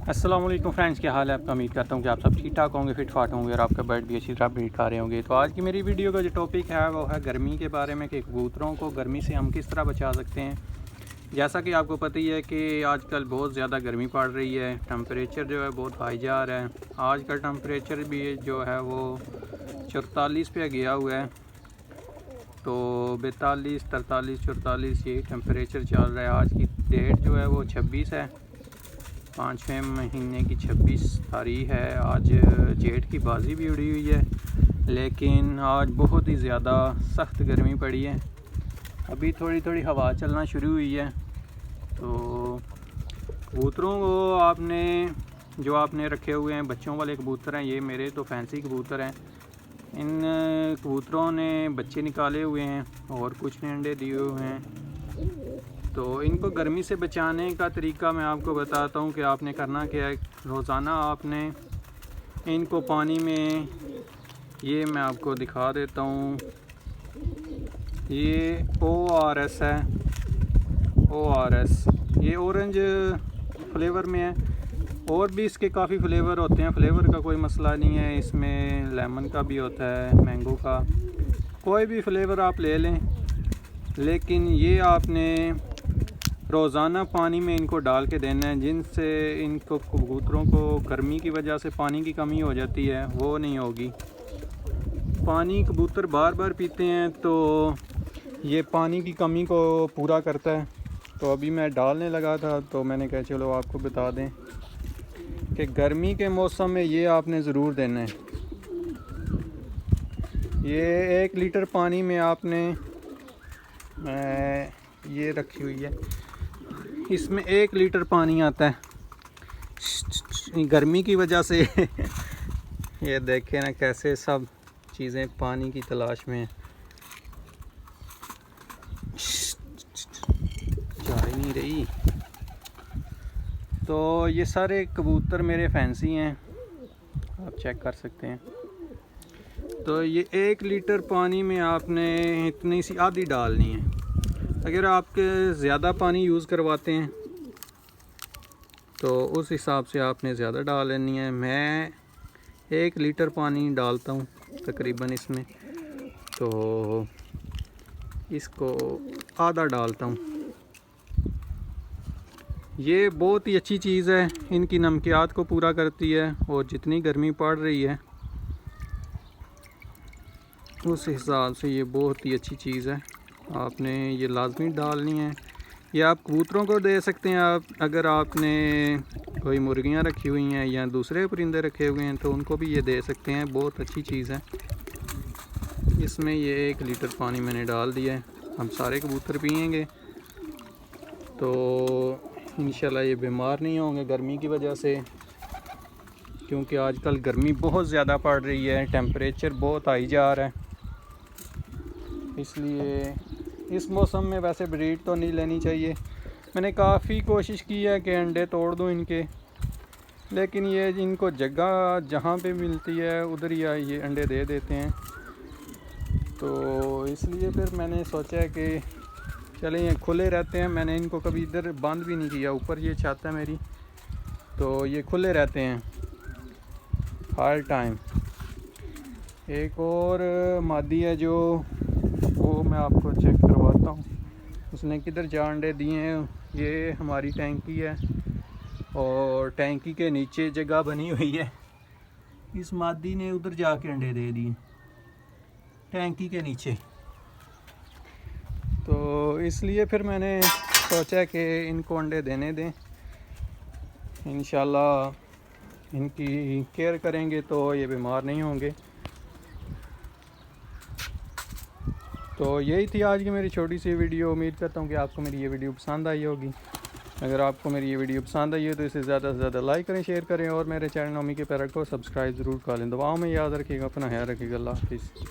अस्सलाम वालेकुम फ्रेंड्स, क्या हाल है आपका। उम्मीद करता हूँ कि आप सब ठीक ठाक होंगे, फिट फाट होंगे और आपका बर्ड भी अच्छी तरह ब्रीड कर रहे होंगे। तो आज की मेरी वीडियो का जो टॉपिक है वो है गर्मी के बारे में कि कबूतरों को गर्मी से हम किस तरह बचा सकते हैं। जैसा कि आपको पता ही है कि आजकल बहुत ज़्यादा गर्मी पड़ रही है, टेम्परेचर जो है बहुत हाई जा रहा है। आज का टेम्परेचर भी जो है वो 44 पे गया हुआ है, तो 42, 43, 44 यही टेम्परेचर चल रहा है। आज की डेट जो है वो 26 है, 5वें महीने की 26 तारीख है। आज जेठ की बाजी भी उड़ी हुई है, लेकिन आज बहुत ही ज़्यादा सख्त गर्मी पड़ी है। अभी थोड़ी थोड़ी हवा चलना शुरू हुई है। तो कबूतरों को आपने रखे हुए हैं, बच्चों वाले कबूतर हैं, ये मेरे तो फैंसी कबूतर हैं। इन कबूतरों ने बच्चे निकाले हुए हैं और कुछ ने अंडे दिए हुए हैं। तो इनको गर्मी से बचाने का तरीका मैं आपको बताता हूँ कि आपने करना क्या है। रोज़ाना आपने इनको पानी में, ये मैं आपको दिखा देता हूँ, ये ORS है, ORS, ये ऑरेंज फ्लेवर में है। और भी इसके काफ़ी फ्लेवर होते हैं, फ्लेवर का कोई मसला नहीं है। इसमें लेमन का भी होता है, मैंगो का, कोई भी फ्लेवर आप ले लें। लेकिन ये आपने रोज़ाना पानी में इनको डाल के देना है, जिनसे इनको कबूतरों को गर्मी की वजह से पानी की कमी हो जाती है, वो नहीं होगी। पानी कबूतर बार बार पीते हैं तो ये पानी की कमी को पूरा करता है। तो अभी मैं डालने लगा था तो मैंने कहा चलो आपको बता दें कि गर्मी के मौसम में ये आपने ज़रूर देना है। ये 1 लीटर पानी में आपने ये रखी हुई है, इसमें 1 लीटर पानी आता है। गर्मी की वजह से ये देखें ना कैसे सब चीज़ें पानी की तलाश में जा ही नहीं रही। तो ये सारे कबूतर मेरे फैंसी हैं, आप चेक कर सकते हैं। तो ये 1 लीटर पानी में आपने इतनी सी आधी डालनी है। अगर आपके ज़्यादा पानी यूज़ करवाते हैं तो उस हिसाब से आपने ज़्यादा डाल लेनी है। मैं 1 लीटर पानी डालता हूँ तकरीबन इसमें, तो इसको आधा डालता हूँ। ये बहुत ही अच्छी चीज़ है, इनकी नमकियात को पूरा करती है। और जितनी गर्मी पड़ रही है उस हिसाब से ये बहुत ही अच्छी चीज़ है, आपने ये लाजमी डालनी है। ये आप कबूतरों को दे सकते हैं। आप अगर आपने कोई मुर्गियां रखी हुई हैं या दूसरे परिंदे रखे हुए हैं तो उनको भी ये दे सकते हैं, बहुत अच्छी चीज़ है। इसमें ये 1 लीटर पानी मैंने डाल दिया है, हम सारे कबूतर पिएंगे तो इंशाल्लाह ये बीमार नहीं होंगे गर्मी की वजह से। क्योंकि आजकल गर्मी बहुत ज़्यादा पड़ रही है, टेम्परेचर बहुत हाई जा रहा है, इसलिए इस मौसम में वैसे ब्रीड तो नहीं लेनी चाहिए। मैंने काफ़ी कोशिश की है कि अंडे तोड़ दूं इनके, लेकिन ये इनको जगह जहाँ पे मिलती है उधर ही ये अंडे दे देते हैं। तो इसलिए फिर मैंने सोचा कि चलें ये खुले रहते हैं। मैंने इनको कभी इधर बंद भी नहीं किया, ऊपर ये छत है मेरी, तो ये खुले रहते हैं हर टाइम। एक और मादी है जो, वो मैं आपको चेक करवाता हूँ, उसने किधर जा अंडे दिए हैं। ये हमारी टैंकी है और टैंकी के नीचे जगह बनी हुई है, इस मादी ने उधर जाके अंडे दे दिए टैंकी के नीचे। तो इसलिए फिर मैंने सोचा कि इनको अंडे देने दें, इंशाल्लाह इनकी केयर करेंगे तो ये बीमार नहीं होंगे। तो यही थी आज की मेरी छोटी सी वीडियो। उम्मीद करता हूँ कि आपको मेरी ये वीडियो पसंद आई होगी। अगर आपको मेरी ये वीडियो पसंद आई है तो इसे ज़्यादा से ज़्यादा लाइक करें, शेयर करें और मेरे चैनल नोमी के पैरट को सब्सक्राइब ज़रूर कर लें। दुआओं में याद रखिएगा, अपना ख्याल रखिएगा। अल्लाह हाफिज़।